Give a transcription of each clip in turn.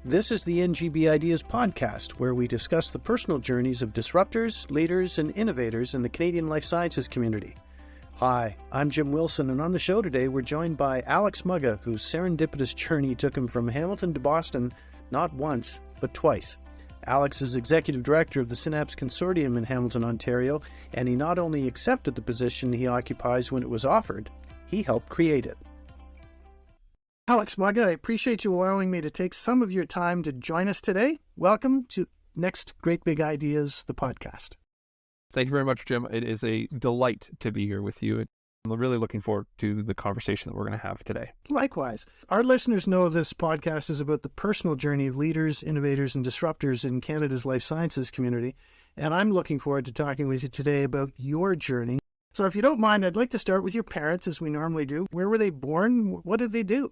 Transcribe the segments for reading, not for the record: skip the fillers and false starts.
This is the NGB Ideas podcast, where we discuss the personal journeys of disruptors, leaders, and innovators in the Canadian life sciences community. Hi, I'm Jim Wilson, and on the show today we're joined by Alex Muggah, whose serendipitous journey took him from Hamilton to Boston not once, but twice. Alex is Executive Director of the Synapse Consortium in Hamilton, Ontario, and he not only accepted the position he occupies when it was offered, he helped create it. Alex Muggah, I appreciate you allowing me to take some of your time to join us today. Welcome to Next Great Big Ideas, the podcast. Thank you very much, Jim. It is a delight to be here with you. I'm really looking forward to the conversation that we're going to have today. Likewise. Our listeners know this podcast is about the personal journey of leaders, innovators, and disruptors in Canada's life sciences community, and I'm looking forward to talking with you today about your journey. So if you don't mind, I'd like to start with your parents, as we normally do. Where were they born? What did they do?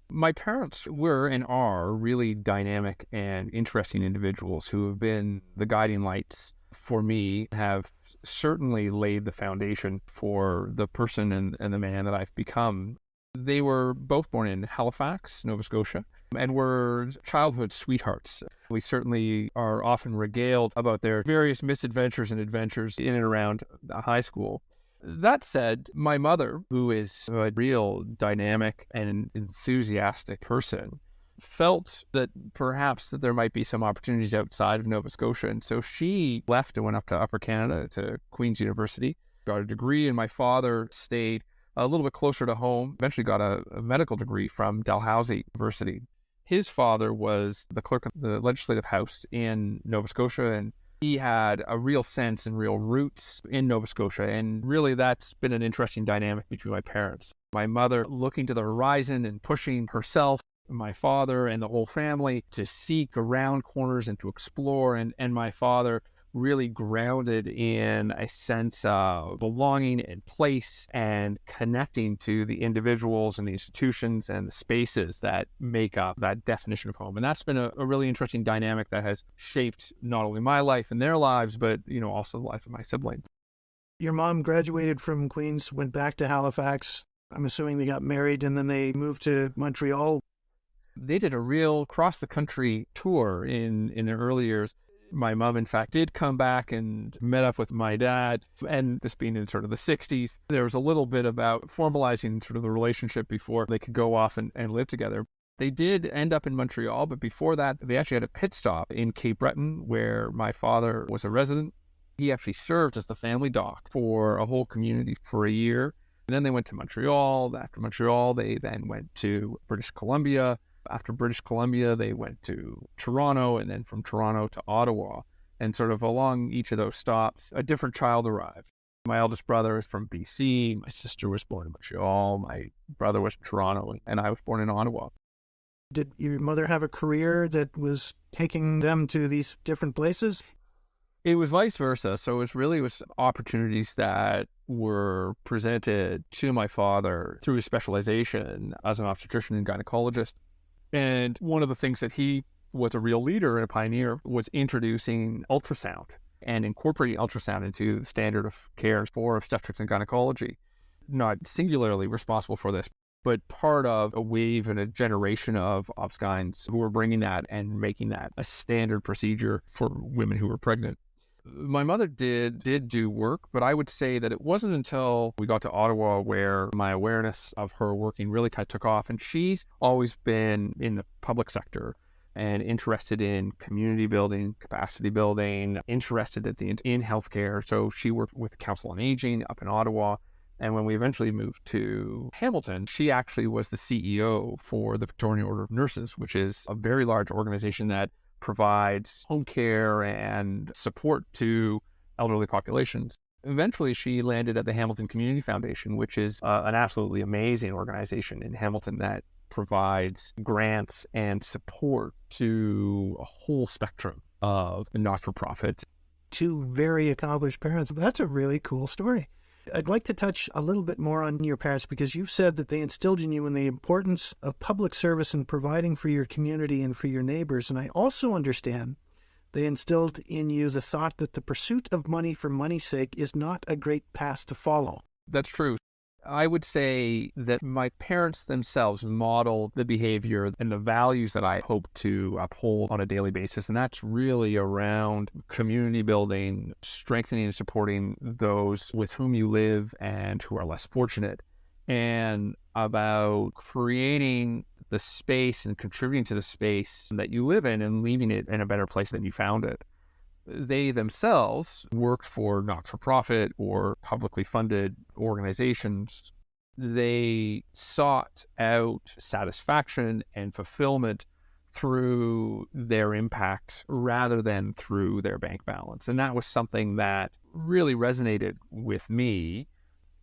My parents were and are really dynamic and interesting individuals who have been the guiding lights for me, have certainly laid the foundation for the person and the man that I've become. They were both born in Halifax, Nova Scotia, and were childhood sweethearts. We certainly are often regaled about their various misadventures and adventures in and around high school. That said, my mother, who is a real dynamic and enthusiastic person, felt that perhaps that there might be some opportunities outside of Nova Scotia. And so she left and went up to Upper Canada to Queen's University, got a degree, and my father stayed a little bit closer to home, eventually got a medical degree from Dalhousie University. His father was the clerk of the Legislative House in Nova Scotia, and he had a real sense and real roots in Nova Scotia. And really that's been an interesting dynamic between my parents. My mother looking to the horizon and pushing herself, my father and the whole family to seek around corners and to explore, and my father really grounded in a sense of belonging and place and connecting to the individuals and the institutions and the spaces that make up that definition of home. And that's been a really interesting dynamic that has shaped not only my life and their lives, but also the life of my siblings. Your mom graduated from Queen's, went back to Halifax. I'm assuming they got married and then they moved to Montreal. They did a real cross-the-country tour in their early years. My mom, in fact, did come back and met up with my dad. And this being in sort of the 60s, there was a little bit about formalizing sort of the relationship before they could go off and live together. They did end up in Montreal, but before that, they actually had a pit stop in Cape Breton where my father was a resident. He actually served as the family doc for a whole community for a year. And then they went to Montreal. After Montreal, they then went to British Columbia. After British Columbia, they went to Toronto, and then from Toronto to Ottawa. And sort of along each of those stops, a different child arrived. My eldest brother is from BC. My sister was born in Montreal. My brother was in Toronto, and I was born in Ottawa. Did your mother have a career that was taking them to these different places? It was vice versa. So it was opportunities that were presented to my father through his specialization as an obstetrician and gynecologist. And one of the things that he was a real leader and a pioneer was introducing ultrasound and incorporating ultrasound into the standard of care for obstetrics and gynecology. Not singularly responsible for this, but part of a wave and a generation of obs-gyns who were bringing that and making that a standard procedure for women who were pregnant. My mother did do work, but I would say that it wasn't until we got to Ottawa where my awareness of her working really kind of took off. And she's always been in the public sector and interested in community building, capacity building, interested in healthcare. So she worked with the Council on Aging up in Ottawa. And when we eventually moved to Hamilton, she actually was the CEO for the Victorian Order of Nurses, which is a very large organization that provides home care and support to elderly populations. Eventually, she landed at the Hamilton Community Foundation, which is an absolutely amazing organization in Hamilton that provides grants and support to a whole spectrum of not-for-profits. Two very accomplished parents. That's a really cool story. I'd like to touch a little bit more on your parents because you've said that they instilled in you in the importance of public service and providing for your community and for your neighbors. And I also understand they instilled in you the thought that the pursuit of money for money's sake is not a great path to follow. That's true. I would say that my parents themselves modeled the behavior and the values that I hope to uphold on a daily basis. And that's really around community building, strengthening and supporting those with whom you live and who are less fortunate, and about creating the space and contributing to the space that you live in and leaving it in a better place than you found it. They themselves worked for not-for-profit or publicly funded organizations. They sought out satisfaction and fulfillment through their impact rather than through their bank balance. And that was something that really resonated with me.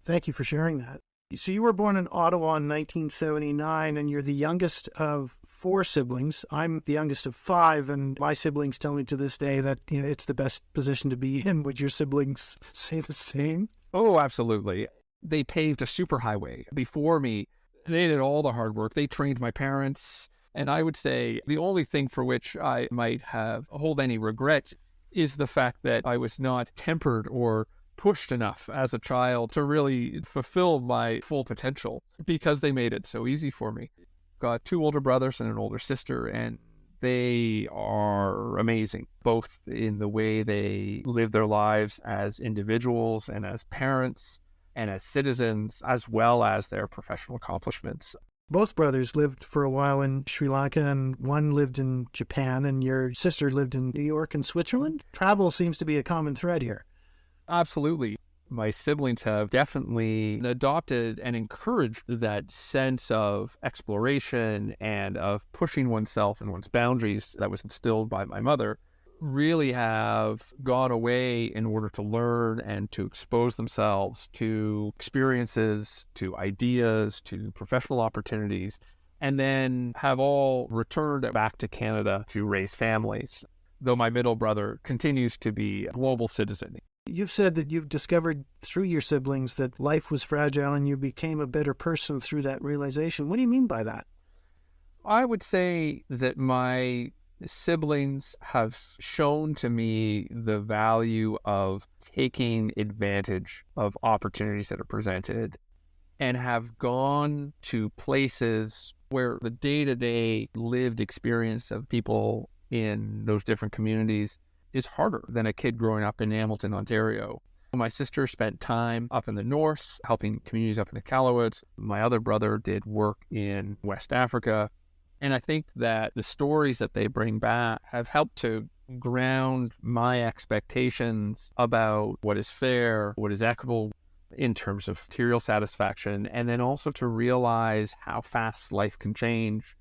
Thank you for sharing that. So you were born in Ottawa in 1979, and you're the youngest of 4 siblings. I'm the youngest of 5, and my siblings tell me to this day that it's the best position to be in. Would your siblings say the same? Oh, absolutely. They paved a superhighway before me. They did all the hard work. They trained my parents. And I would say the only thing for which I might hold any regret is the fact that I was not tempered or pushed enough as a child to really fulfill my full potential, because they made it so easy for me. Got 2 older brothers and an older sister, and they are amazing, both in the way they live their lives as individuals and as parents and as citizens, as well as their professional accomplishments. Both brothers lived for a while in Sri Lanka, and one lived in Japan, and your sister lived in New York and Switzerland. Travel seems to be a common thread here. Absolutely. My siblings have definitely adopted and encouraged that sense of exploration and of pushing oneself and one's boundaries that was instilled by my mother. Really have gone away in order to learn and to expose themselves to experiences, to ideas, to professional opportunities, and then have all returned back to Canada to raise families, though my middle brother continues to be a global citizen. You've said that you've discovered through your siblings that life was fragile and you became a better person through that realization. What do you mean by that? I would say that my siblings have shown to me the value of taking advantage of opportunities that are presented, and have gone to places where the day-to-day lived experience of people in those different communities is harder than a kid growing up in Hamilton, Ontario. My sister spent time up in the north, helping communities up in the Iqaluit. My other brother did work in West Africa. And I think that the stories that they bring back have helped to ground my expectations about what is fair, what is equitable in terms of material satisfaction, and then also to realize how fast life can change.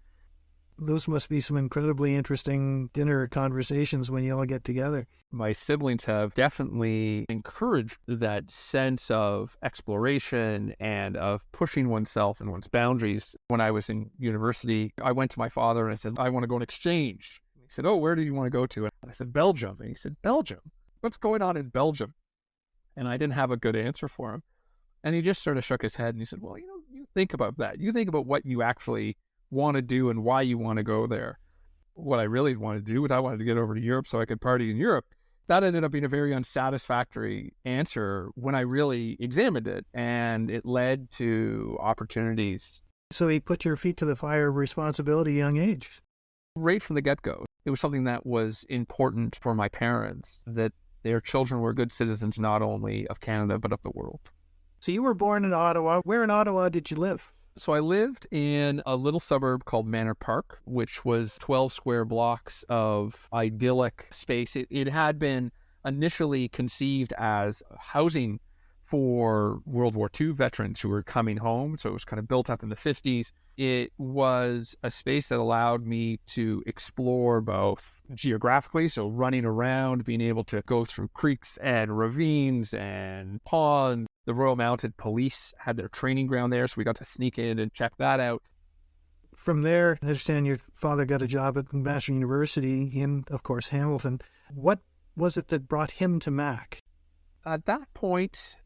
Those must be some incredibly interesting dinner conversations when you all get together. My siblings have definitely encouraged that sense of exploration and of pushing oneself and one's boundaries. When I was in university, I went to my father and I said, I want to go on exchange. He said, oh, where do you want to go to? And I said, Belgium. And he said, Belgium? What's going on in Belgium? And I didn't have a good answer for him. And he just sort of shook his head and he said, well, you think about that. You think about what you actually want to do and why you want to go there. What I really wanted to do was I wanted to get over to Europe so I could party in Europe. That ended up being a very unsatisfactory answer when I really examined it, and it led to opportunities. So he put your feet to the fire of responsibility at a young age. Right from the get-go. It was something that was important for my parents, that their children were good citizens not only of Canada but of the world. So you were born in Ottawa. Where in Ottawa did you live? So I lived in a little suburb called Manor Park, which was 12 square blocks of idyllic space. It had been initially conceived as housing for World War II veterans who were coming home. So it was kind of built up in the 50s. It was a space that allowed me to explore both geographically, so running around, being able to go through creeks and ravines and ponds. The Royal Mounted Police had their training ground there, so we got to sneak in and check that out. From there, I understand your father got a job at McMaster University in, of course, Hamilton. What was it that brought him to Mac? At that point,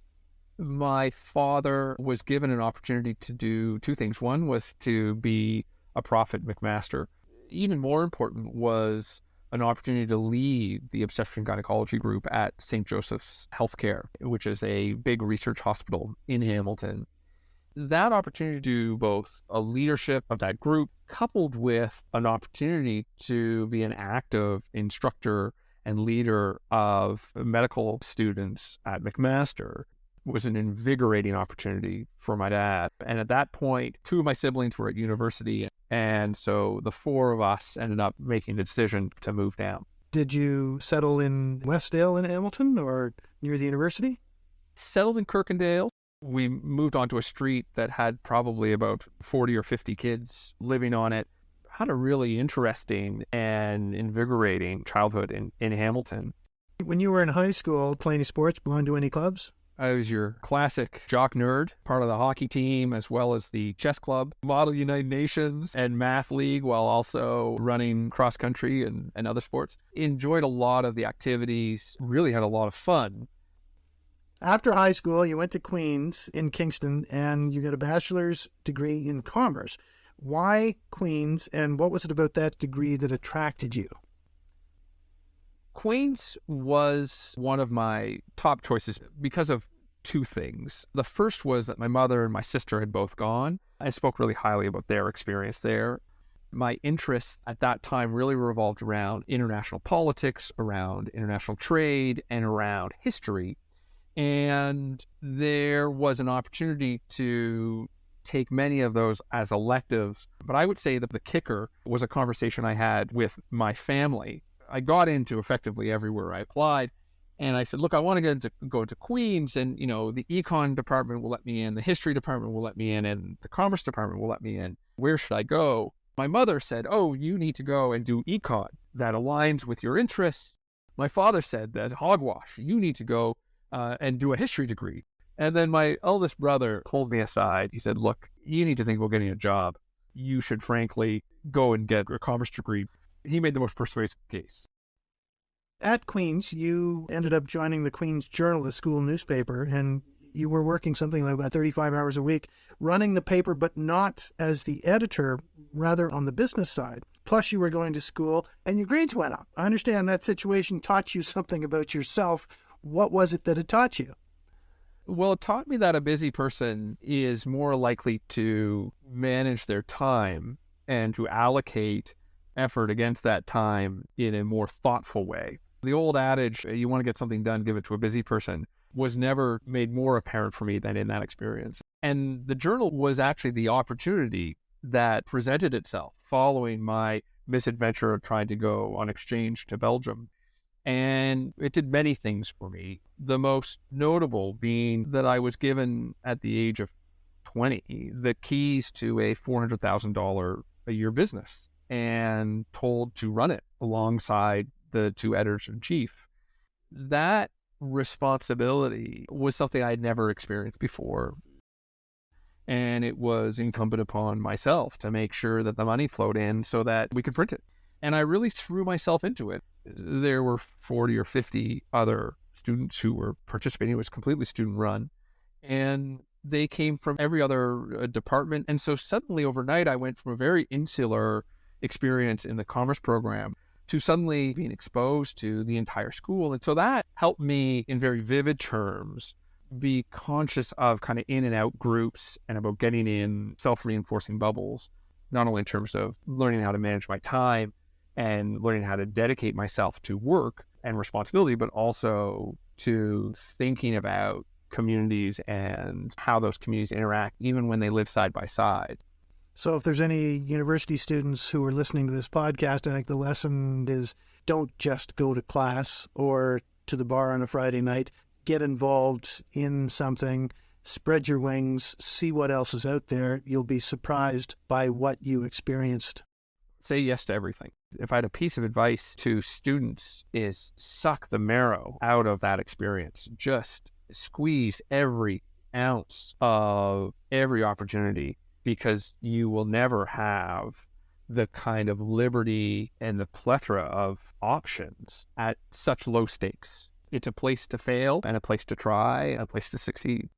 my father was given an opportunity to do 2 things. One was to be a prof at McMaster. Even more important was an opportunity to lead the obstetric and gynecology group at St. Joseph's Healthcare, which is a big research hospital in Hamilton. that opportunity to do both a leadership of that group coupled with an opportunity to be an active instructor and leader of medical students at McMaster was an invigorating opportunity for my dad. And at that point, 2 of my siblings were at university. And so the 4 of us ended up making the decision to move down. Did you settle in Westdale in Hamilton or near the university? Settled in Kirkendale. We moved onto a street that had probably about 40 or 50 kids living on it. Had a really interesting and invigorating childhood in Hamilton. When you were in high school, playing sports, belong to any clubs? I was your classic jock nerd, part of the hockey team, as well as the chess club, Model United Nations, and math league, while also running cross country and other sports. Enjoyed a lot of the activities, really had a lot of fun. After high school, you went to Queen's in Kingston, and you got a bachelor's degree in commerce. Why Queen's, and what was it about that degree that attracted you? Queen's was one of my top choices because of 2 things. The first was that my mother and my sister had both gone. I spoke really highly about their experience there. My interests at that time really revolved around international politics, around international trade, and around history. And there was an opportunity to take many of those as electives. But I would say that the kicker was a conversation I had with my family. I got into effectively everywhere I applied. And I said, look, I want to go to Queen's, and, the econ department will let me in, the history department will let me in, and the commerce department will let me in. Where should I go? My mother said, oh, you need to go and do econ. That aligns with your interests. My father said that hogwash, you need to go and do a history degree. And then my eldest brother pulled me aside. He said, look, you need to think about getting a job. You should frankly go and get a commerce degree. He made the most persuasive case. At Queen's, you ended up joining the Queen's Journal, the school newspaper, and you were working something like about 35 hours a week, running the paper, but not as the editor, rather on the business side. Plus, you were going to school, and your grades went up. I understand that situation taught you something about yourself. What was it that it taught you? Well, it taught me that a busy person is more likely to manage their time and to allocate effort against that time in a more thoughtful way. The old adage, you want to get something done, give it to a busy person, was never made more apparent for me than in that experience. And the journal was actually the opportunity that presented itself following my misadventure of trying to go on exchange to Belgium. And it did many things for me. The most notable being that I was given at the age of 20 the keys to a $400,000 a year business and told to run it alongside the 2 editors-in-chief. That responsibility was something I'd never experienced before. And it was incumbent upon myself to make sure that the money flowed in so that we could print it. And I really threw myself into it. There were 40 or 50 other students who were participating. It was completely student-run. And they came from every other department. And so suddenly overnight, I went from a very insular experience in the commerce program to suddenly being exposed to the entire school. And so that helped me in very vivid terms be conscious of kind of in and out groups and about getting in self-reinforcing bubbles, not only in terms of learning how to manage my time and learning how to dedicate myself to work and responsibility, but also to thinking about communities and how those communities interact, even when they live side by side. So if there's any university students who are listening to this podcast, I think the lesson is don't just go to class or to the bar on a Friday night. Get involved in something, spread your wings, see what else is out there. You'll be surprised by what you experienced. Say yes to everything. If I had a piece of advice to students is suck the marrow out of that experience. Just squeeze every ounce of every opportunity, because you will never have the kind of liberty and the plethora of options at such low stakes. It's a place to fail and a place to try and a place to succeed.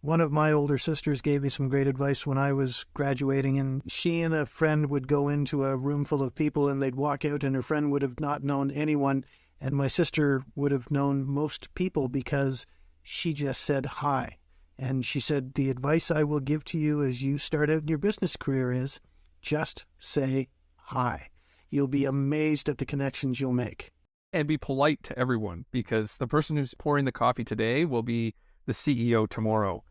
One of my older sisters gave me some great advice when I was graduating, and she and a friend would go into a room full of people and they'd walk out and her friend would have not known anyone, and my sister would have known most people because she just said hi. And she said, the advice I will give to you as you start out in your business career is just say hi. You'll be amazed at the connections you'll make. And be polite to everyone, because the person who's pouring the coffee today will be the CEO tomorrow.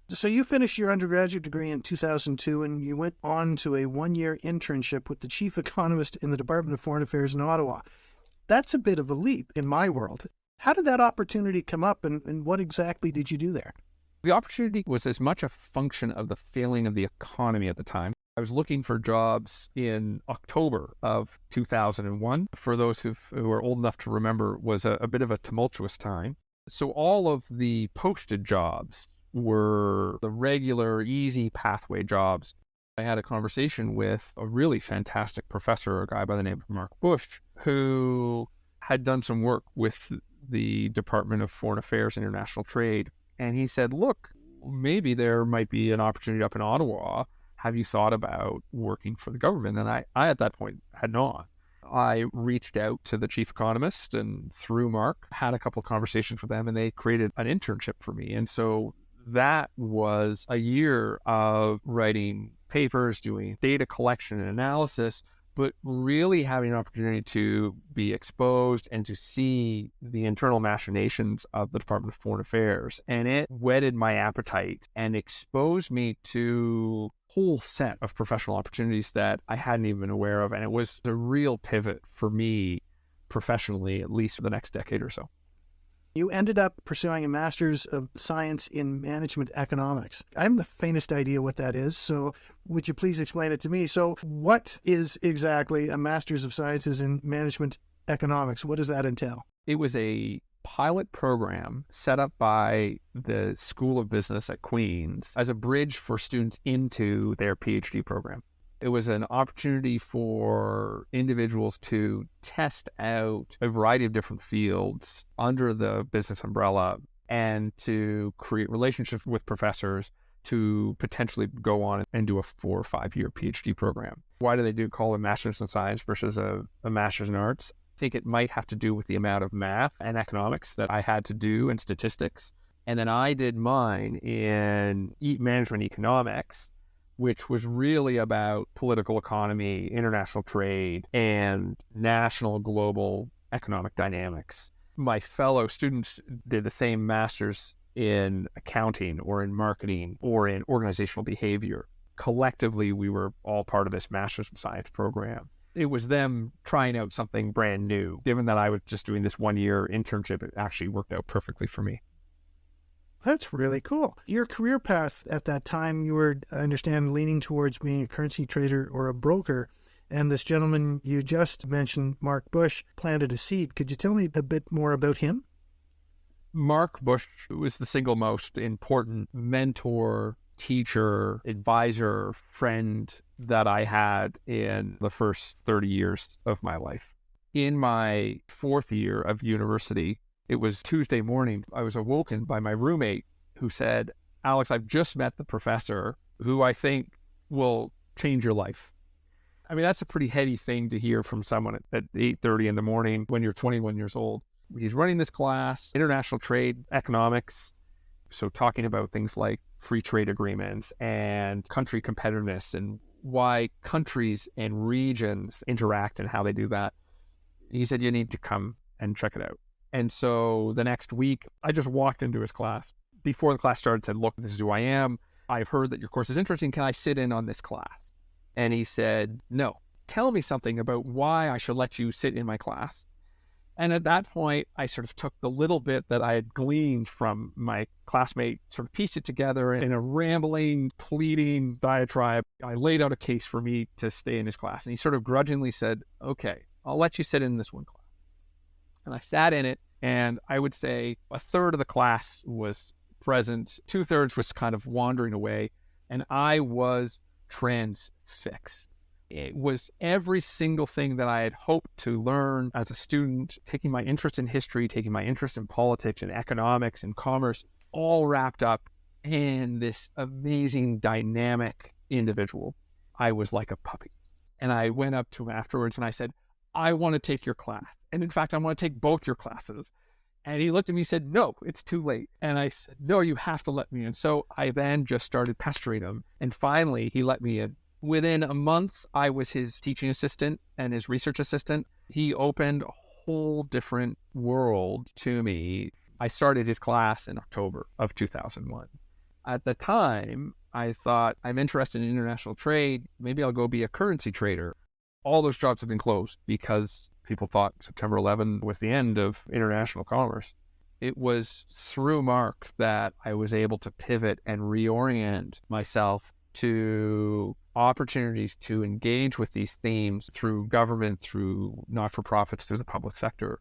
So you finished your undergraduate degree in 2002, and you went on to a one-year internship with the chief economist in the Department of Foreign Affairs in Ottawa. That's a bit of a leap in my world. How did that opportunity come up, and what exactly did you do there? The opportunity was as much a function of the failing of the economy at the time. I was looking for jobs in October of 2001. For those who are old enough to remember, was a bit of a tumultuous time. So all of the posted jobs were the regular, easy pathway jobs. I had a conversation with a really fantastic professor, a guy by the name of Mark Bush, who had done some work with the Department of Foreign Affairs and International Trade. And he said, look, maybe there might be an opportunity up in Ottawa. Have you thought about working for the government? And I at that point had not. I reached out to the chief economist, and through Mark, had a couple of conversations with them, and they created an internship for me. And so that was a year of writing papers, doing data collection and analysis, but really having an opportunity to be exposed and to see the internal machinations of the Department of Foreign Affairs. And it whetted my appetite and exposed me to a whole set of professional opportunities that I hadn't even been aware of. And it was a real pivot for me professionally, at least for the next decade or so. You ended up pursuing a Master's of Science in Management Economics. I have the faintest idea what that is, so would you please explain it to me? So what is exactly a Master's of Sciences in Management Economics? What does that entail? It was a pilot program set up by the School of Business at Queen's as a bridge for students into their PhD program. It was an opportunity for individuals to test out a variety of different fields under the business umbrella and to create relationships with professors to potentially go on and do a 4 or 5 year PhD program. Why do they call it a Master's in Science versus a Master's in Arts? I think it might have to do with the amount of math and economics that I had to do and statistics. And then I did mine in management economics, which was really about political economy, international trade, and national global economic dynamics. My fellow students did the same master's in accounting or in marketing or in organizational behavior. Collectively, we were all part of this Master's of Science program. It was them trying out something brand new. Given that I was just doing this 1 year internship, it actually worked out perfectly for me. That's really cool. Your career path at that time, you were, I understand, leaning towards being a currency trader or a broker. And this gentleman you just mentioned, Mark Bush, planted a seed. Could you tell me a bit more about him? Mark Bush was the single most important mentor, teacher, advisor, friend that I had in the first 30 years of my life. In my 4th year of university, it was Tuesday morning, I was awoken by my roommate who said, Alex, I've just met the professor who I think will change your life. I mean, that's a pretty heady thing to hear from someone at 8:30 in the morning when you're 21 years old. He's running this class, international trade economics. So talking about things like free trade agreements and country competitiveness and why countries and regions interact and how they do that. He said, you need to come and check it out. And so the next week, I just walked into his class. Before the class started, said, look, this is who I am. I've heard that your course is interesting. Can I sit in on this class? And he said, no. Tell me something about why I should let you sit in my class. And at that point, I sort of took the little bit that I had gleaned from my classmate, sort of pieced it together in a rambling, pleading diatribe. I laid out a case for me to stay in his class. And he sort of grudgingly said, okay, I'll let you sit in this one class. And I sat in it, and I would say a third of the class was present, 2/3 was kind of wandering away, and I was transfixed. It was every single thing that I had hoped to learn as a student, taking my interest in history, taking my interest in politics and economics and commerce, all wrapped up in this amazing, dynamic individual. I was like a puppy. And I went up to him afterwards and I said, I want to take your class. And in fact, I want to take both your classes. And he looked at me and said, no, it's too late. And I said, no, you have to let me in. So I then just started pestering him. And finally, he let me in. Within a month, I was his teaching assistant and his research assistant. He opened a whole different world to me. I started his class in October of 2001. At the time, I thought, I'm interested in international trade. Maybe I'll go be a currency trader. All those jobs have been closed because people thought September 11 was the end of international commerce. It was through Mark that I was able to pivot and reorient myself to opportunities to engage with these themes through government, through not-for-profits, through the public sector.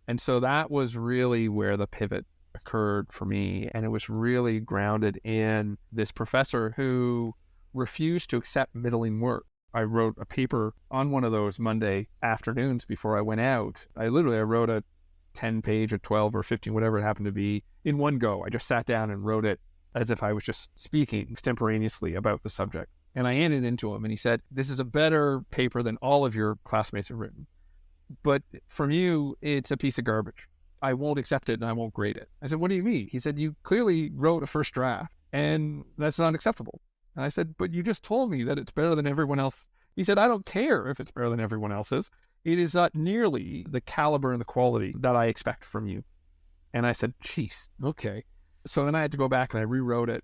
And so that was really where the pivot occurred for me. And it was really grounded in this professor who refused to accept middling work. I wrote a paper on one of those Monday afternoons before I went out. I wrote a 10-page or 12 or 15, whatever it happened to be, in one go. I just sat down and wrote it as if I was just speaking extemporaneously about the subject. And I handed it to him, and he said, this is a better paper than all of your classmates have written. But from you, it's a piece of garbage. I won't accept it and I won't grade it. I said, what do you mean? He said, you clearly wrote a first draft, and that's not acceptable. And I said, but you just told me that it's better than everyone else. He said, I don't care if it's better than everyone else's. It is not nearly the caliber and the quality that I expect from you. And I said, geez, okay. So then I had to go back and I rewrote it.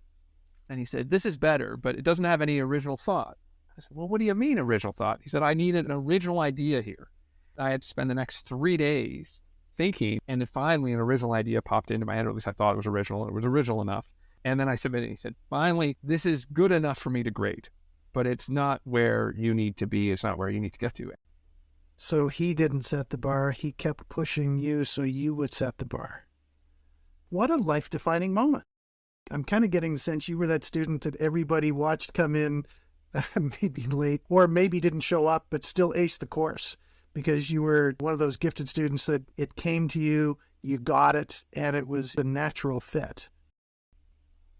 And he said, this is better, but it doesn't have any original thought. I said, well, what do you mean original thought? He said, I needed an original idea here. I had to spend the next 3 days thinking, and then finally an original idea popped into my head, or at least I thought it was original. It was original enough. And then I submitted it. He said, finally, this is good enough for me to grade, but it's not where you need to be. It's not where you need to get to. So he didn't set the bar. He kept pushing you so you would set the bar. What a life-defining moment. I'm kind of getting the sense you were that student that everybody watched come in maybe late or maybe didn't show up, but still aced the course because you were one of those gifted students that it came to you, you got it, and it was a natural fit.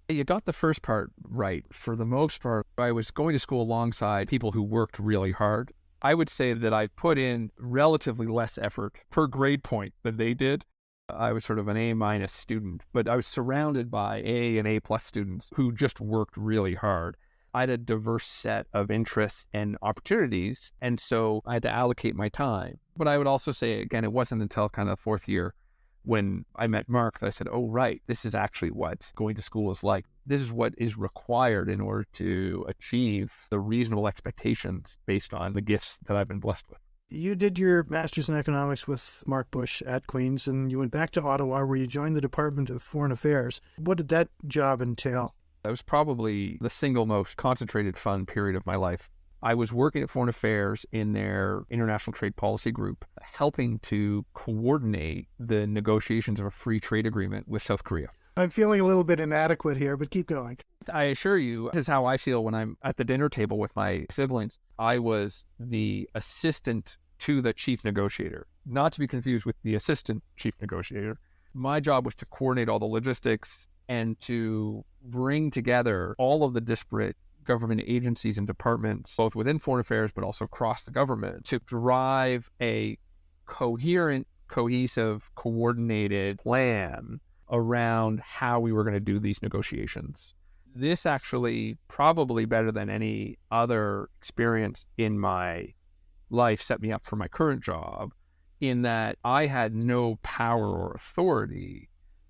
You got the first part right. For the most part, I was going to school alongside people who worked really hard. I would say that I put in relatively less effort per grade point than they did. I was sort of an A- student, but I was surrounded by A and A+ students who just worked really hard. I had a diverse set of interests and opportunities, and so I had to allocate my time. But I would also say, again, it wasn't until kind of fourth year when I met Mark that I said, oh, right, this is actually what going to school is like. This is what is required in order to achieve the reasonable expectations based on the gifts that I've been blessed with. You did your master's in economics with Mark Bush at Queen's, and you went back to Ottawa where you joined the Department of Foreign Affairs. What did that job entail? That was probably the single most concentrated fun period of my life. I was working at Foreign Affairs in their international trade policy group, helping to coordinate the negotiations of a free trade agreement with South Korea. I'm feeling a little bit inadequate here, but keep going. I assure you, this is how I feel when I'm at the dinner table with my siblings. I was the assistant to the chief negotiator, not to be confused with the assistant chief negotiator. My job was to coordinate all the logistics and to bring together all of the disparate government agencies and departments, both within foreign affairs, but also across the government, to drive a coherent, cohesive, coordinated plan around how we were going to do these negotiations. This actually, probably better than any other experience in my life, set me up for my current job in that I had no power or authority.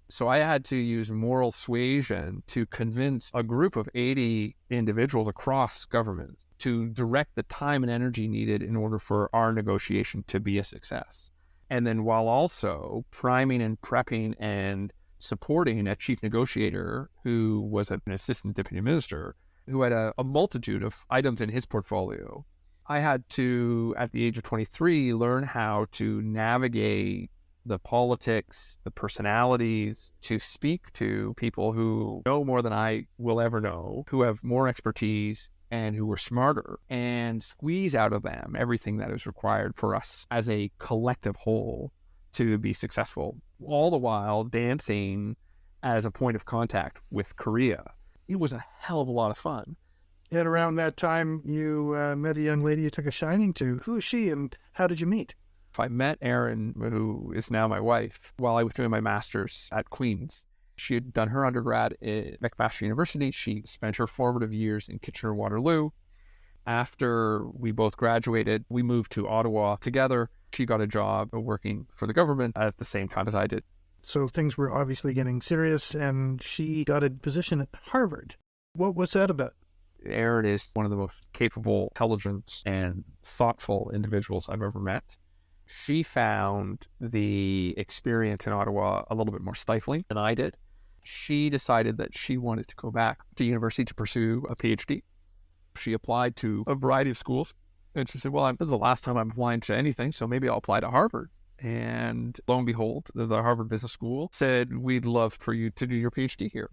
So I had to use moral suasion to convince a group of 80 individuals across government to direct the time and energy needed in order for our negotiation to be a success. And then while also priming and prepping and supporting a chief negotiator who was an assistant deputy minister who had a multitude of items in his portfolio. I had to, at the age of 23, learn how to navigate the politics, the personalities, to speak to people who know more than I will ever know, who have more expertise and who were smarter, and squeeze out of them everything that is required for us as a collective whole to be successful, all the while dancing as a point of contact with Korea. It was a hell of a lot of fun. And around that time, you met a young lady you took a shining to. Who is she and how did you meet? I met Erin, who is now my wife, while I was doing my master's at Queen's. She had done her undergrad at McMaster University. She spent her formative years in Kitchener-Waterloo. After we both graduated, we moved to Ottawa together. She got a job working for the government at the same time as I did. So things were obviously getting serious, and she got a position at Harvard. What was that about? Erin is one of the most capable, intelligent, and thoughtful individuals I've ever met. She found the experience in Ottawa a little bit more stifling than I did. She decided that she wanted to go back to university to pursue a PhD. She applied to a variety of schools, and she said, well, this is the last time I'm applying to anything, so maybe I'll apply to Harvard. And lo and behold, the Harvard Business School said, we'd love for you to do your PhD here.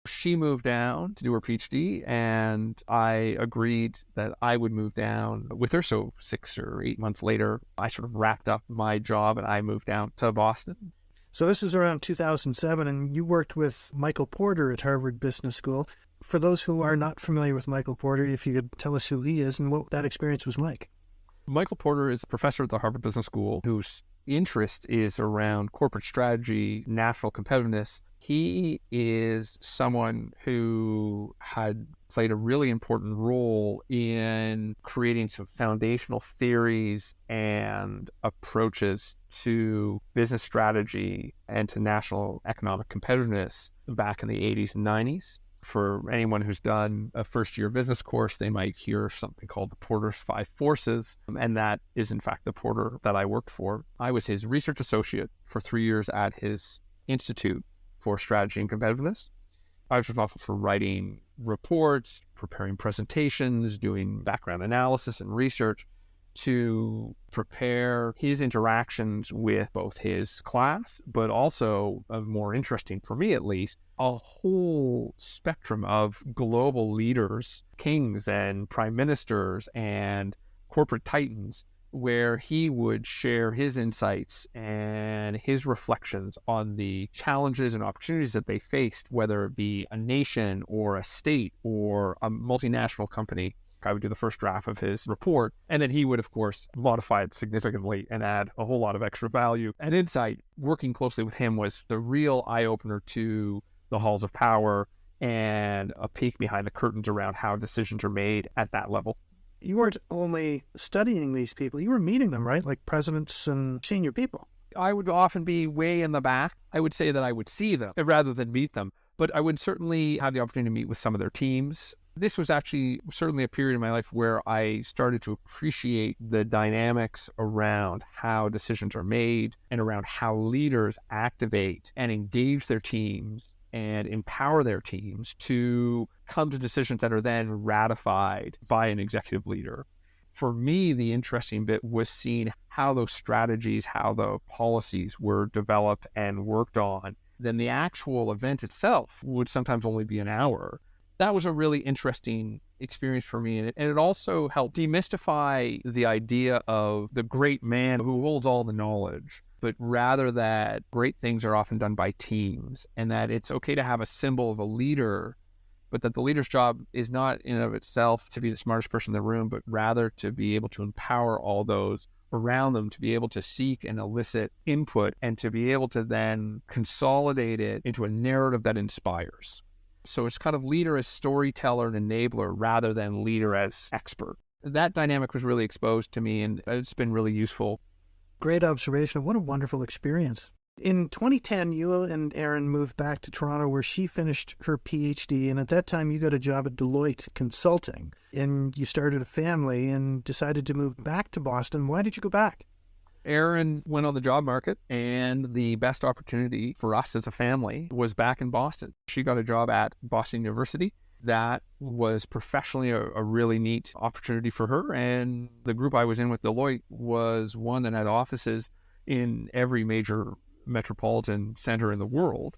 She moved down to do her PhD, and I agreed that I would move down with her. So 6 or 8 months later, I sort of wrapped up my job and I moved down to Boston. So this is around 2007, and you worked with Michael Porter at Harvard Business School. For those who are not familiar with Michael Porter, if you could tell us who he is and what that experience was like. Michael Porter is a professor at the Harvard Business School whose interest is around corporate strategy, national competitiveness. He is someone who had played a really important role in creating some foundational theories and approaches to business strategy and to national economic competitiveness back in the 80s and 90s. For anyone who's done a first-year business course, they might hear something called the Porter's Five Forces, and that is, in fact, the Porter that I worked for. I was his research associate for 3 years at his Institute for Strategy and Competitiveness. I was responsible for writing reports, preparing presentations, doing background analysis and research to prepare his interactions with both his class, but also, more interesting for me at least, a whole spectrum of global leaders, kings and prime ministers and corporate titans, where he would share his insights and his reflections on the challenges and opportunities that they faced, whether it be a nation or a state or a multinational company. I would do the first draft of his report, and then he would, of course, modify it significantly and add a whole lot of extra value and insight. Working closely with him was the real eye-opener to the halls of power and a peek behind the curtains around how decisions are made at that level. You weren't only studying these people, you were meeting them, right? Like presidents and senior people. I would often be way in the back. I would say that I would see them rather than meet them, but I would certainly have the opportunity to meet with some of their teams. This was actually certainly a period in my life where I started to appreciate the dynamics around how decisions are made and around how leaders activate and engage their teams and empower their teams to come to decisions that are then ratified by an executive leader. For me, the interesting bit was seeing how those strategies, how the policies were developed and worked on. Then the actual event itself would sometimes only be an hour. That was a really interesting experience for me. And it also helped demystify the idea of the great man who holds all the knowledge, but rather that great things are often done by teams, and that it's okay to have a symbol of a leader, but that the leader's job is not in and of itself to be the smartest person in the room, but rather to be able to empower all those around them, to be able to seek and elicit input, and to be able to then consolidate it into a narrative that inspires. So it's kind of leader as storyteller and enabler rather than leader as expert. That dynamic was really exposed to me, and it's been really useful. Great observation. What a wonderful experience. In 2010, you and Erin moved back to Toronto where she finished her PhD, and at that time you got a job at Deloitte Consulting, and you started a family and decided to move back to Boston. Why did you go back? Erin went on the job market, and the best opportunity for us as a family was back in Boston. She got a job at Boston University. That was professionally a really neat opportunity for her, and the group I was in with Deloitte was one that had offices in every major metropolitan center in the world.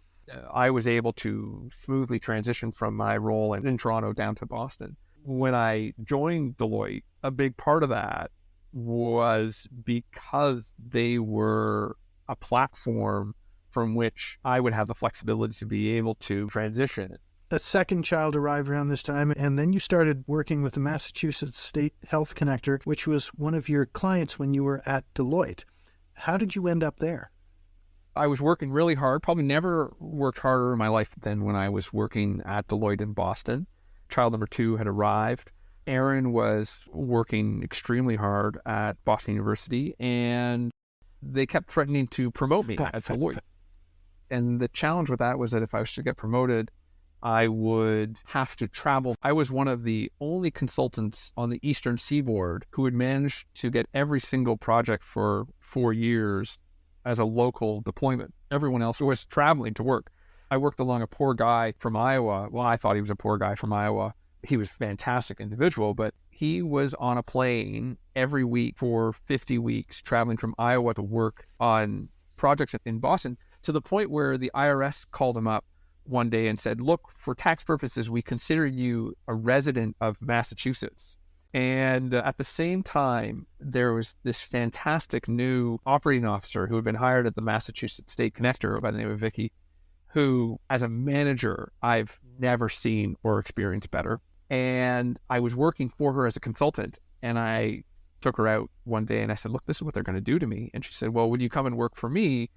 I was able to smoothly transition from my role in Toronto down to Boston. When I joined Deloitte, a big part of that was because they were a platform from which I would have the flexibility to be able to transition. The second child arrived around this time, and then you started working with the Massachusetts State Health Connector, which was one of your clients when you were at Deloitte. How did you end up there? I was working really hard, probably never worked harder in my life than when I was working at Deloitte in Boston. Child number 2 had arrived. Aaron was working extremely hard at Boston University, and they kept threatening to promote me at Deloitte. And the challenge with that was that if I was to get promoted, I would have to travel. I was one of the only consultants on the Eastern Seaboard who had managed to get every single project for 4 years as a local deployment. Everyone else was traveling to work. I worked along a poor guy from Iowa. Well, I thought he was a poor guy from Iowa. He was a fantastic individual, but he was on a plane every week for 50 weeks, traveling from Iowa to work on projects in Boston, to the point where the IRS called him up one day and said, look, for tax purposes, we consider you a resident of Massachusetts. And at the same time, there was this fantastic new operating officer who had been hired at the Massachusetts State Connector by the name of Vicky, who, as a manager, I've never seen or experienced better. And I was working for her as a consultant, and I took her out one day and I said, look, this is what they're going to do to me. And she said, well, would you come and work for me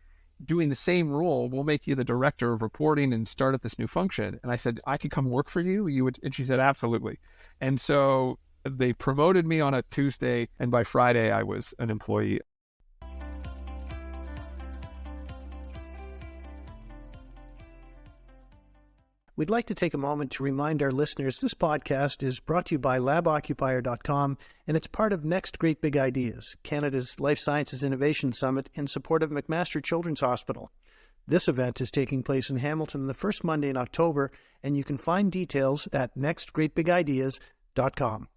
doing the same role? We'll make you the director of reporting and start at this new function. And I said, I could come work for you? You would? And she said, absolutely. And so they promoted me on a Tuesday, and by Friday I was an employee. We'd like to take a moment to remind our listeners this podcast is brought to you by laboccupier.com, and it's part of Next Great Big Ideas, Canada's Life Sciences Innovation Summit in support of McMaster Children's Hospital. This event is taking place in Hamilton the first Monday in October, and you can find details at nextgreatbigideas.com.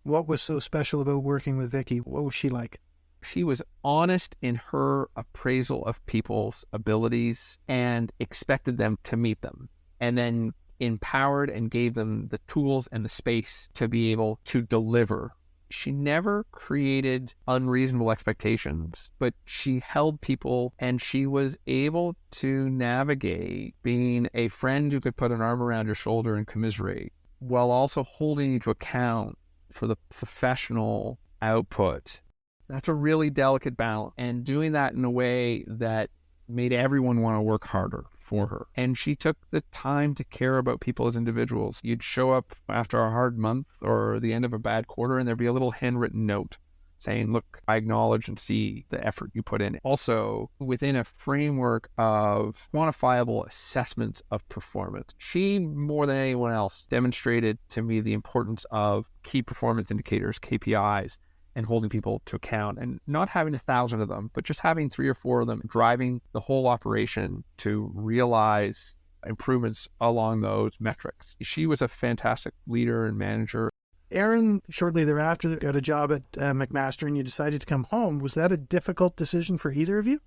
What was so special about working with Vicky? What was she like? She was honest in her appraisal of people's abilities and expected them to meet them, and then empowered and gave them the tools and the space to be able to deliver. She never created unreasonable expectations, but she held people, and she was able to navigate being a friend who could put an arm around your shoulder and commiserate, while also holding you to account for the professional output. That's a really delicate balance, and doing that in a way that made everyone want to work harder for her. And she took the time to care about people as individuals. You'd show up after a hard month or the end of a bad quarter, and there'd be a little handwritten note saying, look, I acknowledge and see the effort you put in. Also, within a framework of quantifiable assessments of performance, she, more than anyone else, demonstrated to me the importance of key performance indicators, KPIs, and holding people to account, and not having 1,000 of them, but just having 3 or 4 of them, driving the whole operation to realize improvements along those metrics. She was a fantastic leader and manager. Aaron, shortly thereafter, got a job at McMaster, and you decided to come home. Was that a difficult decision for either of you?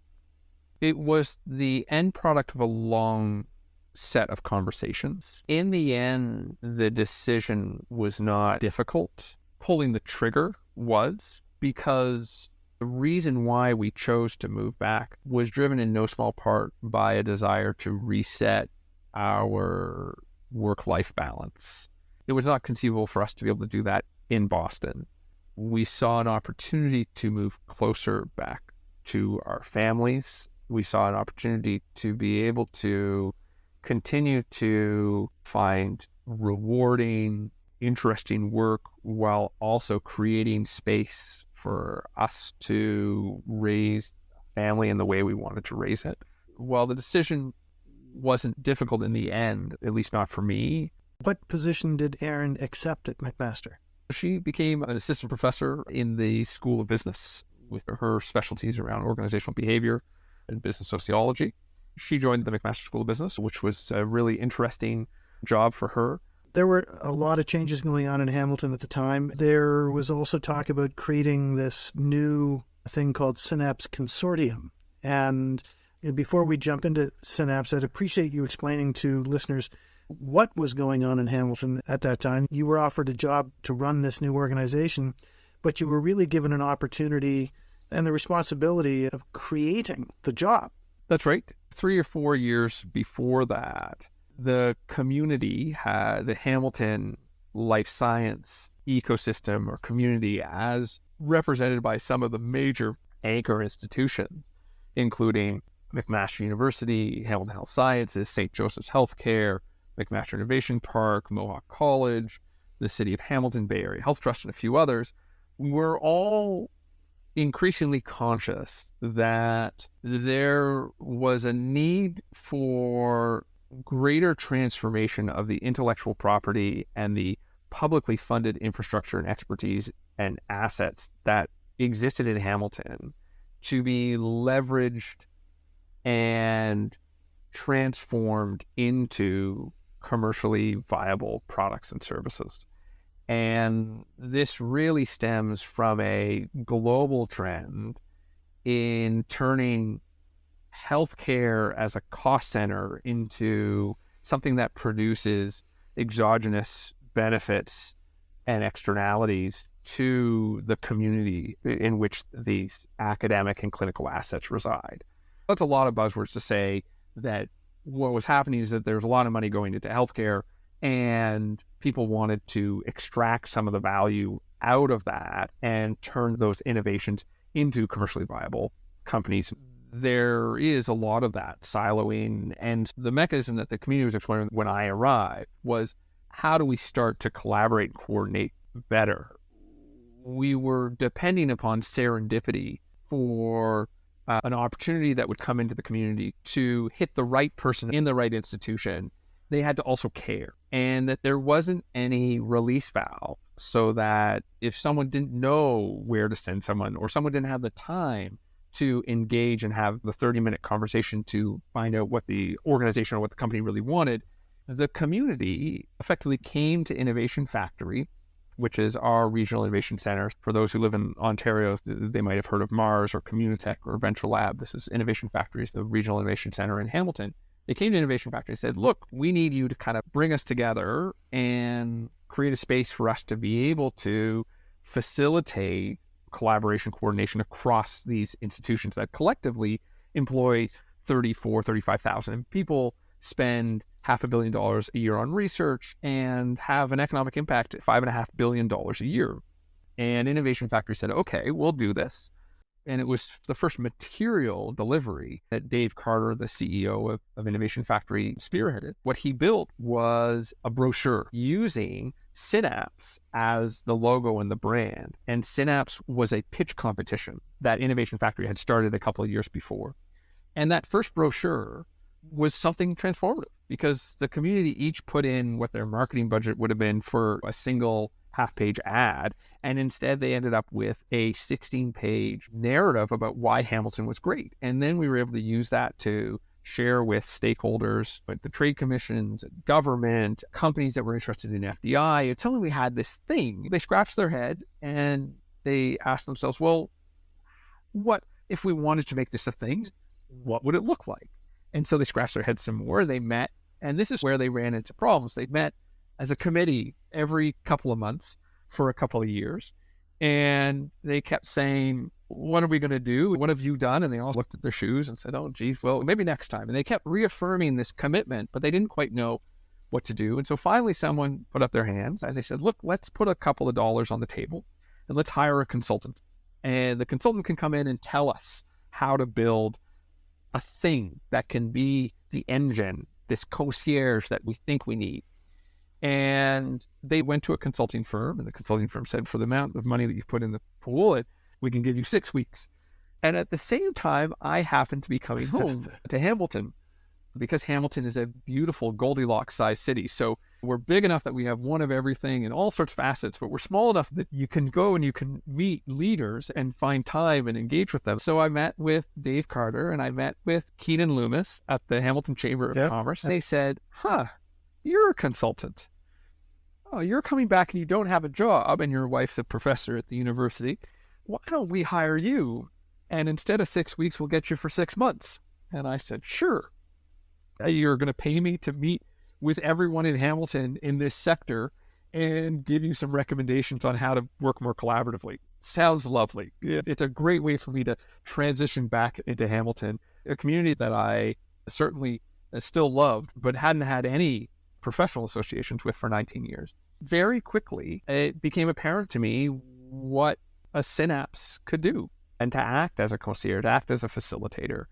It was the end product of a long set of conversations. In the end, the decision was not difficult. Pulling the trigger was, because the reason why we chose to move back was driven in no small part by a desire to reset our work-life balance. It was not conceivable for us to be able to do that in Boston. We saw an opportunity to move closer back to our families. We saw an opportunity to be able to continue to find rewarding, interesting work while also creating space for us to raise a family in the way we wanted to raise it. While the decision wasn't difficult in the end, at least not for me. What position did Erin accept at McMaster? She became an assistant professor in the School of Business with her specialties around organizational behavior and business sociology. She joined the McMaster School of Business, which was a really interesting job for her. There were a lot of changes going on in Hamilton at the time. There was also talk about creating this new thing called Synapse Consortium. And before we jump into Synapse, I'd appreciate you explaining to listeners what was going on in Hamilton at that time. You were offered a job to run this new organization, but you were really given an opportunity and the responsibility of creating the job. That's right. 3 or 4 years before that, the community had the Hamilton life science ecosystem or community as represented by some of the major anchor institutions, including McMaster University, Hamilton Health Sciences, St. Joseph's Healthcare, McMaster Innovation Park, Mohawk College, the City of Hamilton, Bay Area Health Trust, and a few others, were all increasingly conscious that there was a need for greater transformation of the intellectual property and the publicly funded infrastructure and expertise and assets that existed in Hamilton to be leveraged and transformed into commercially viable products and services. And this really stems from a global trend in turning healthcare as a cost center into something that produces exogenous benefits and externalities to the community in which these academic and clinical assets reside. That's a lot of buzzwords to say that what was happening is that there's a lot of money going into healthcare, and people wanted to extract some of the value out of that and turn those innovations into commercially viable companies. There is a lot of that siloing, and the mechanism that the community was exploring when I arrived was, how do we start to collaborate and coordinate better? We were depending upon serendipity for an opportunity that would come into the community to hit the right person in the right institution. They had to also care, and that there wasn't any release valve, so that if someone didn't know where to send someone, or someone didn't have the time to engage and have the 30-minute conversation to find out what the organization or what the company really wanted, the community effectively came to Innovation Factory, which is our regional innovation center. For those who live in Ontario, they might have heard of Mars or Communitech or Venture Lab. This is Innovation Factory, the regional innovation center in Hamilton. They came to Innovation Factory and said, look, we need you to kind of bring us together and create a space for us to be able to facilitate collaboration, coordination across these institutions that collectively employ 35,000 people, spend $500 million a year on research, and have an economic impact of $5.5 billion a year. And Innovation Factory said, okay, we'll do this. And it was the first material delivery that Dave Carter, the CEO of Innovation Factory, spearheaded. What he built was a brochure using Synapse as the logo and the brand. And Synapse was a pitch competition that Innovation Factory had started a couple of years before. And that first brochure was something transformative, because the community each put in what their marketing budget would have been for a single half-page ad, and instead they ended up with a 16-page narrative about why Hamilton was great. And then we were able to use that to share with stakeholders, like the trade commissions, government, companies that were interested in FDI. And suddenly we had this thing. They scratched their head and they asked themselves, well, what if we wanted to make this a thing? What would it look like? And so they scratched their heads some more. They met, and this is where they ran into problems. They met as a committee every couple of months for a couple of years. And they kept saying, what are we going to do? What have you done? And they all looked at their shoes and said, oh, geez, well, maybe next time. And they kept reaffirming this commitment, but they didn't quite know what to do. And so finally someone put up their hands and they said, look, let's put a couple of dollars on the table and let's hire a consultant. And the consultant can come in and tell us how to build a thing that can be the engine, this concierge that we think we need. And they went to a consulting firm, and the consulting firm said, for the amount of money that you've put in the pool, we can give you 6 weeks. And at the same time, I happened to be coming home to Hamilton, because Hamilton is a beautiful Goldilocks-sized city. So we're big enough that we have one of everything in all sorts of facets, but we're small enough that you can go and you can meet leaders and find time and engage with them. So I met with Dave Carter and I met with Keenan Loomis at the Hamilton Chamber of Commerce. They said, you're a consultant. Oh, you're coming back and you don't have a job and your wife's a professor at the university. Why don't we hire you? And instead of 6 weeks, we'll get you for 6 months. And I said, sure. You're going to pay me to meet with everyone in Hamilton in this sector and give you some recommendations on how to work more collaboratively. Sounds lovely. It's a great way for me to transition back into Hamilton, a community that I certainly still loved, but hadn't had any professional associations with for 19 years. very quickly, it became apparent to me what a Synapse could do, and to act as a concierge, to act as a facilitator.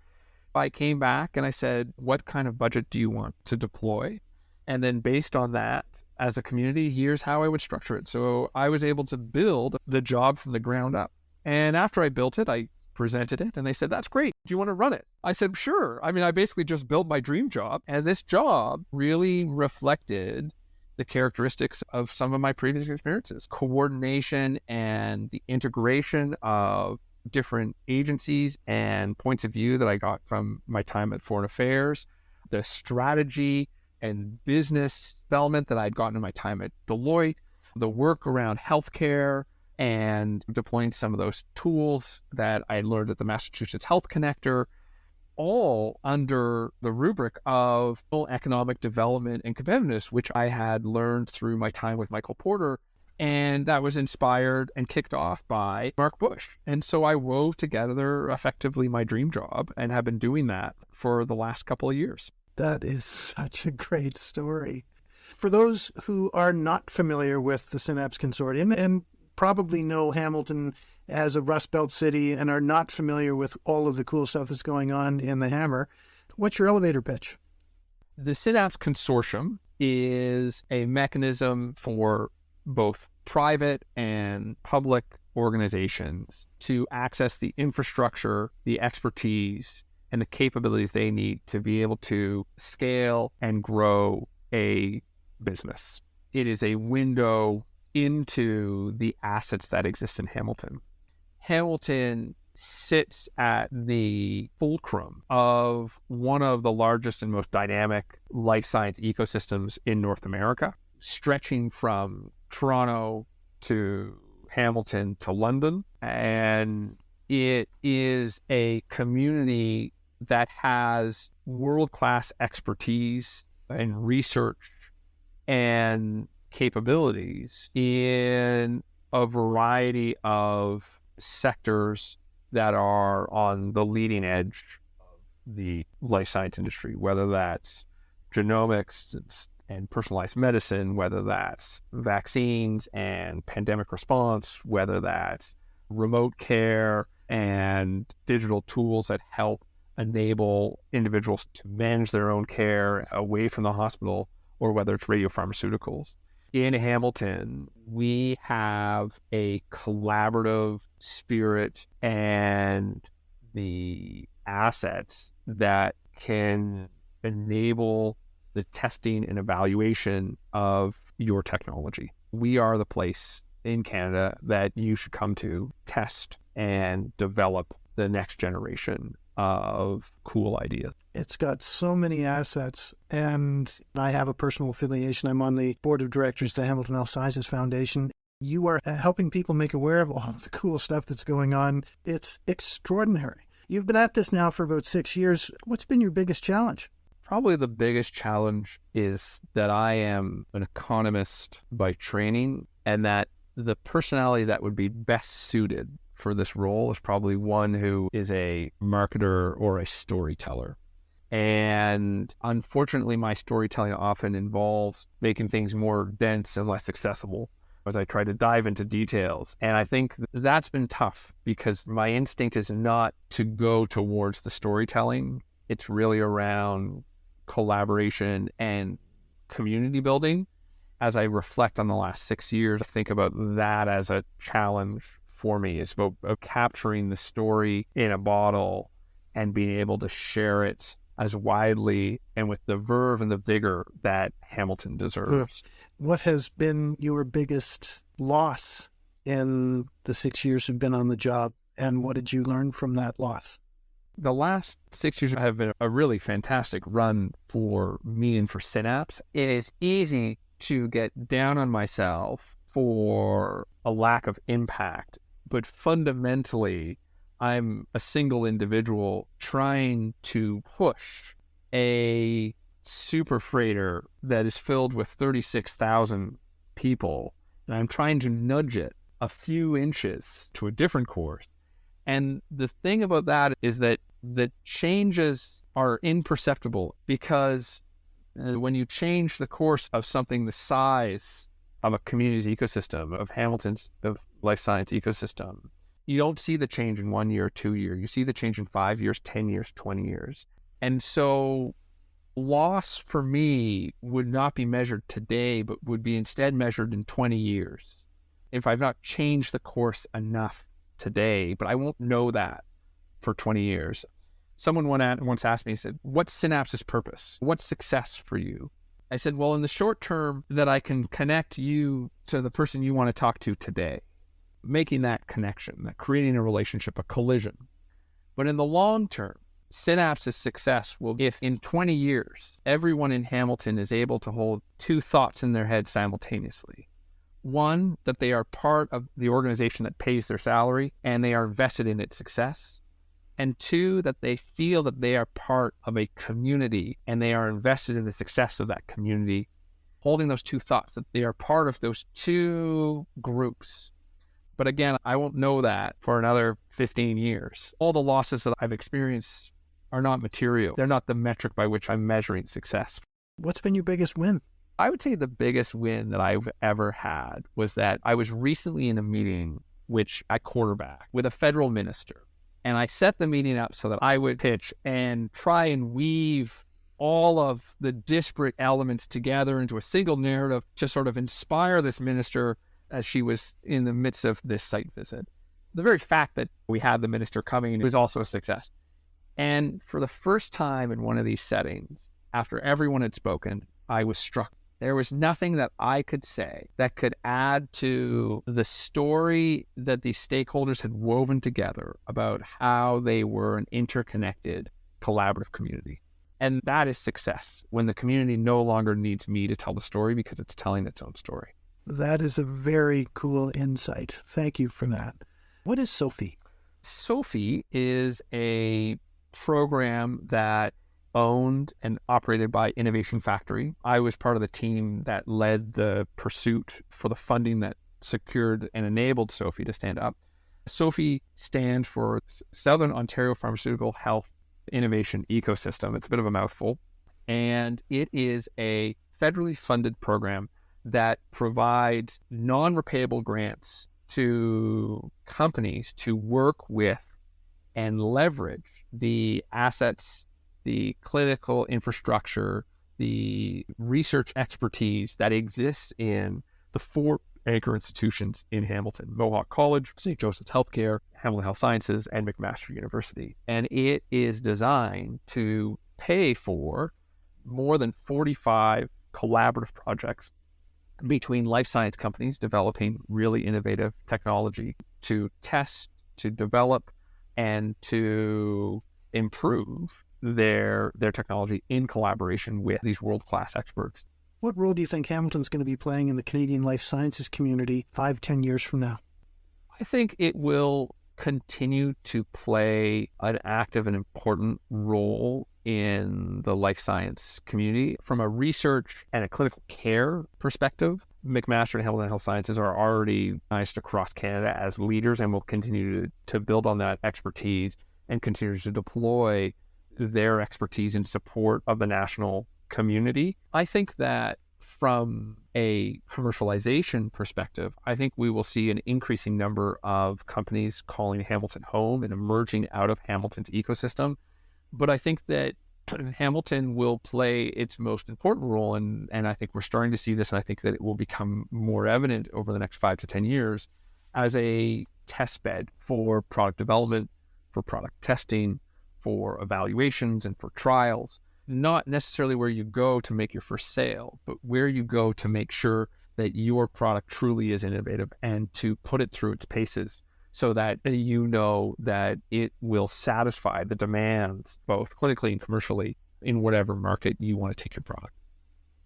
I came back and I said, what kind of budget do you want to deploy? And then based on that, as a community, here's how I would structure it. So I was able to build the job from the ground up. And after I built it, I presented it and they said, that's great. Do you want to run it? I said, sure. I mean, I basically just built my dream job. And this job really reflected the characteristics of some of my previous experiences: coordination and the integration of different agencies and points of view that I got from my time at Foreign Affairs, the strategy and business development that I'd gotten in my time at Deloitte, the work around healthcare and deploying some of those tools that I learned at the Massachusetts Health Connector, all under the rubric of economic development and competitiveness, which I had learned through my time with Michael Porter. And that was inspired and kicked off by Mark Bush. And so I wove together effectively my dream job and have been doing that for the last couple of years. That is such a great story. For those who are not familiar with the Synapse Consortium and probably know Hamilton as a Rust Belt city and are not familiar with all of the cool stuff that's going on in the Hammer, what's your elevator pitch? The Synapse Consortium is a mechanism for both private and public organizations to access the infrastructure, the expertise, and the capabilities they need to be able to scale and grow a business. It is a window into the assets that exist in Hamilton. Hamilton sits at the fulcrum of one of the largest and most dynamic life science ecosystems in North America, stretching from Toronto to Hamilton to London. And it is a community that has world-class expertise and research and capabilities in a variety of sectors that are on the leading edge of the life science industry, whether that's genomics and personalized medicine, whether that's vaccines and pandemic response, whether that's remote care and digital tools that help enable individuals to manage their own care away from the hospital, or whether it's radiopharmaceuticals. In Hamilton, we have a collaborative spirit and the assets that can enable the testing and evaluation of your technology. We are the place in Canada that you should come to test and develop the next generation of cool ideas. It's got so many assets, and I have a personal affiliation. I'm on the board of directors of the Hamilton Health Sciences Foundation. You are helping people make aware of all the cool stuff that's going on. It's extraordinary. You've been at this now for about 6 years. What's been your biggest challenge? Probably the biggest challenge is that I am an economist by training, and that the personality that would be best suited for this role is probably one who is a marketer or a storyteller. And unfortunately, my storytelling often involves making things more dense and less accessible as I try to dive into details. And I think that's been tough because my instinct is not to go towards the storytelling. It's really around collaboration and community building. As I reflect on the last 6 years, I think about that as a challenge for me. It's about capturing the story in a bottle and being able to share it as widely and with the verve and the vigor that Hamilton deserves. What has been your biggest loss in the 6 years you've been on the job, and what did you learn from that loss? The last 6 years have been a really fantastic run for me and for Synapse. It is easy to get down on myself for a lack of impact, but fundamentally, I'm a single individual trying to push a super freighter that is filled with 36,000 people, and I'm trying to nudge it a few inches to a different course. And the thing about that is that the changes are imperceptible, because when you change the course of something the size of a community's ecosystem, of Hamilton's, of life science ecosystem, you don't see the change in 1 year or 2 years. You see the change in 5 years, 10 years, 20 years. And so loss for me would not be measured today, but would be instead measured in 20 years. If I've not changed the course enough today, but I won't know that for 20 years. Someone once asked me, he said, what's Synapse's purpose? What's success for you? I said, well, in the short term, that I can connect you to the person you want to talk to today, making that connection, that creating a relationship, a collision. But in the long term, Synapse's success will, if in 20 years, everyone in Hamilton is able to hold two thoughts in their head simultaneously. One, that they are part of the organization that pays their salary and they are invested in its success. And two, that they feel that they are part of a community and they are invested in the success of that community. Holding those two thoughts, that they are part of those two groups. But again, I won't know that for another 15 years. All the losses that I've experienced are not material. They're not the metric by which I'm measuring success. What's been your biggest win? I would say the biggest win that I've ever had was that I was recently in a meeting which I quarterbacked with a federal minister. And I set the meeting up so that I would pitch and try and weave all of the disparate elements together into a single narrative to sort of inspire this minister as she was in the midst of this site visit. The very fact that we had the minister coming was also a success. And for the first time in one of these settings, after everyone had spoken, I was struck. There was nothing that I could say that could add to the story that these stakeholders had woven together about how they were an interconnected, collaborative community. And that is success, when the community no longer needs me to tell the story because it's telling its own story. That is a very cool insight. Thank you for that. What is Sophie? Sophie is a program that owned and operated by Innovation Factory. I was part of the team that led the pursuit for the funding that secured and enabled Sophie to stand up. Sophie stands for Southern Ontario Pharmaceutical Health Innovation Ecosystem. It's a bit of a mouthful. And it is a federally funded program that provides non-repayable grants to companies to work with and leverage the assets, the clinical infrastructure, the research expertise that exists in the four anchor institutions in Hamilton: Mohawk College, St. Joseph's Healthcare, Hamilton Health Sciences, and McMaster University. And it is designed to pay for more than 45 collaborative projects between life science companies developing really innovative technology to test, to develop, and to improve their technology in collaboration with these world-class experts. What role do you think Hamilton's going to be playing in the Canadian life sciences community 5-10 years from now? I think it will continue to play an active and important role in the life science community. From a research and a clinical care perspective, McMaster and Hamilton Health Sciences are already recognized across Canada as leaders and will continue to build on that expertise and continue to deploy their expertise in support of the national community. I think that from a commercialization perspective, I think we will see an increasing number of companies calling Hamilton home and emerging out of Hamilton's ecosystem. But I think that Hamilton will play its most important role, and I think we're starting to see this, and I think that it will become more evident over the next 5 to 10 years as a test bed for product development, for product testing, for evaluations, and for trials. Not necessarily where you go to make your first sale, but where you go to make sure that your product truly is innovative and to put it through its paces so that you know that it will satisfy the demands, both clinically and commercially, in whatever market you want to take your product.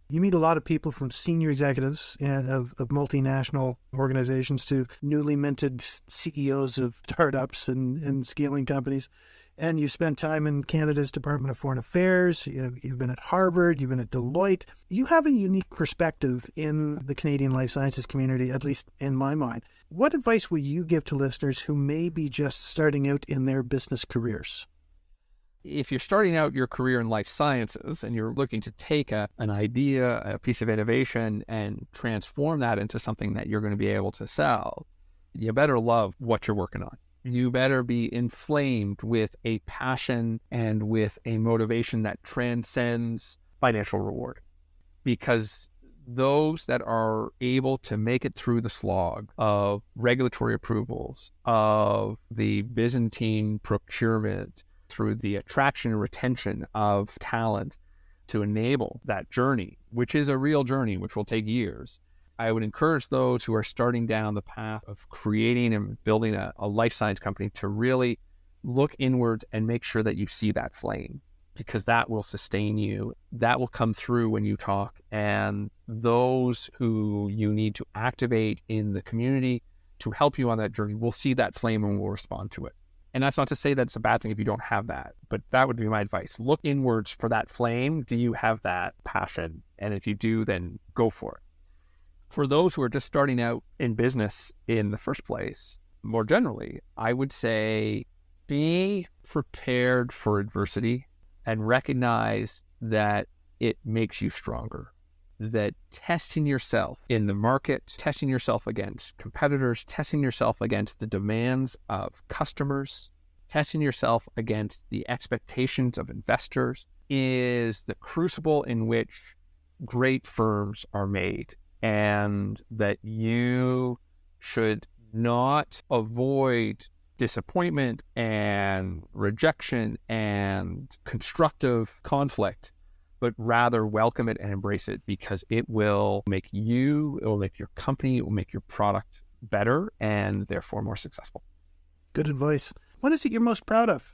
You meet a lot of people, from senior executives of multinational organizations to newly minted CEOs of startups and scaling companies. And you spent time in Canada's Department of Foreign Affairs. You've been at Harvard. You've been at Deloitte. You have a unique perspective in the Canadian life sciences community, at least in my mind. What advice would you give to listeners who may be just starting out in their business careers? If you're starting out your career in life sciences and you're looking to take an idea, a piece of innovation, and transform that into something that you're going to be able to sell, you better love what you're working on. You better be inflamed with a passion and with a motivation that transcends financial reward. Because those that are able to make it through the slog of regulatory approvals, of the Byzantine procurement, through the attraction and retention of talent to enable that journey, which is a real journey, which will take years. I would encourage those who are starting down the path of creating and building a life science company to really look inward and make sure that you see that flame, because that will sustain you. That will come through when you talk. And those who you need to activate in the community to help you on that journey will see that flame and will respond to it. And that's not to say that it's a bad thing if you don't have that, but that would be my advice. Look inwards for that flame. Do you have that passion? And if you do, then go for it. For those who are just starting out in business in the first place, more generally, I would say be prepared for adversity and recognize that it makes you stronger. That testing yourself in the market, testing yourself against competitors, testing yourself against the demands of customers, testing yourself against the expectations of investors is the crucible in which great firms are made, and that you should not avoid disappointment and rejection and constructive conflict, but rather welcome it and embrace it, because it will make you, it will make your company, it will make your product better and therefore more successful. Good advice. What is it you're most proud of?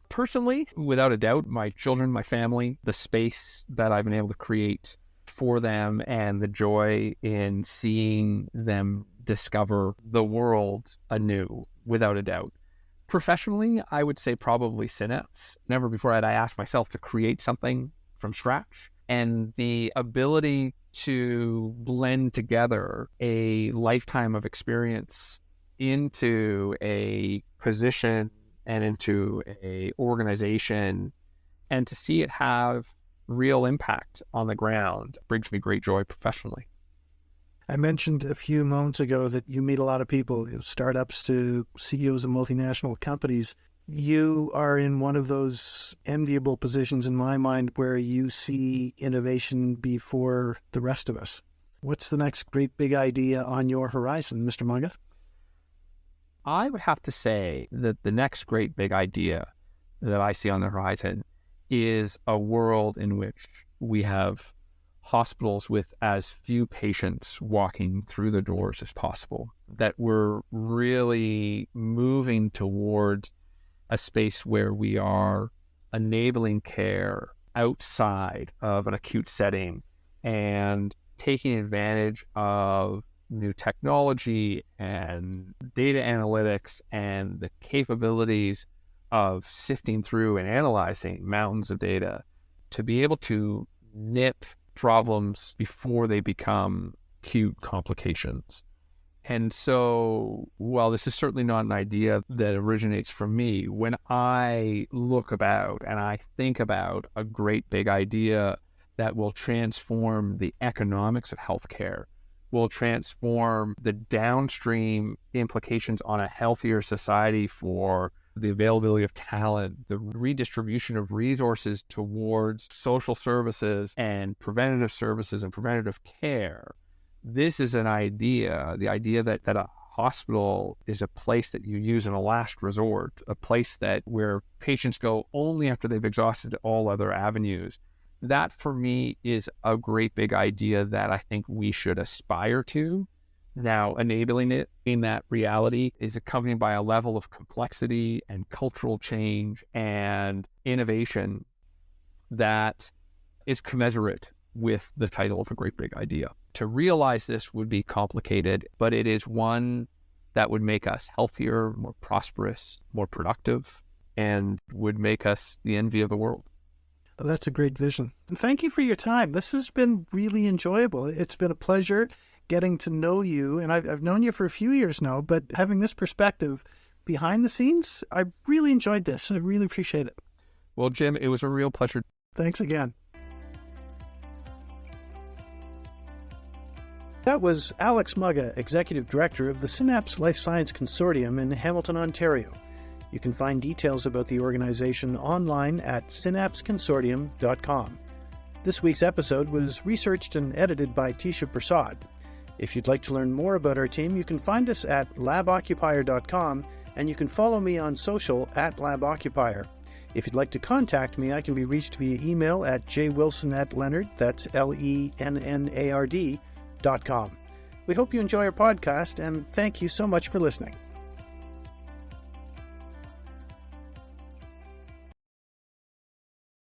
Personally, without a doubt, my children, my family, the space that I've been able to create for them, and the joy in seeing them discover the world anew, without a doubt. Professionally, I would say probably Synapse. Never before had I asked myself to create something from scratch, and the ability to blend together a lifetime of experience into a position and into a organization, and to see it have real impact on the ground brings me great joy professionally. I mentioned a few moments ago that you meet a lot of people, startups to CEOs of multinational companies. You are in one of those enviable positions in my mind where you see innovation before the rest of us. What's the next great big idea on your horizon, Mr. Muggah? I would have to say that the next great big idea that I see on the horizon is a world in which we have hospitals with as few patients walking through the doors as possible, that we're really moving toward a space where we are enabling care outside of an acute setting and taking advantage of new technology and data analytics and the capabilities of sifting through and analyzing mountains of data to be able to nip problems before they become acute complications. And so, while this is certainly not an idea that originates from me, when I look about and I think about a great big idea that will transform the economics of healthcare, will transform the downstream implications on a healthier society for the availability of talent, the redistribution of resources towards social services and preventative services and preventative care. This is an idea, the idea that a hospital is a place that you use in a last resort, a place that where patients go only after they've exhausted all other avenues. That for me is a great big idea that I think we should aspire to. Now, enabling it in that reality is accompanied by a level of complexity and cultural change and innovation that is commensurate with the title of a great big idea. To realize this would be complicated, but it is one that would make us healthier, more prosperous, more productive, and would make us the envy of the world. Well, that's a great vision. And thank you for your time. This has been really enjoyable. It's been a pleasure getting to know you, and I've known you for a few years now, but having this perspective behind the scenes, I really enjoyed this. I really appreciate it. Well, Jim, it was a real pleasure. Thanks again. That was Alex Muggah, Executive Director of the Synapse Life Science Consortium in Hamilton, Ontario. You can find details about the organization online at synapseconsortium.com. This week's episode was researched and edited by Tisha Prasad. If you'd like to learn more about our team, you can find us at laboccupier.com, and you can follow me on social at laboccupier. If you'd like to contact me, I can be reached via email at jwilson@leonard, that's LENNARD.com. We hope you enjoy our podcast, and thank you so much for listening.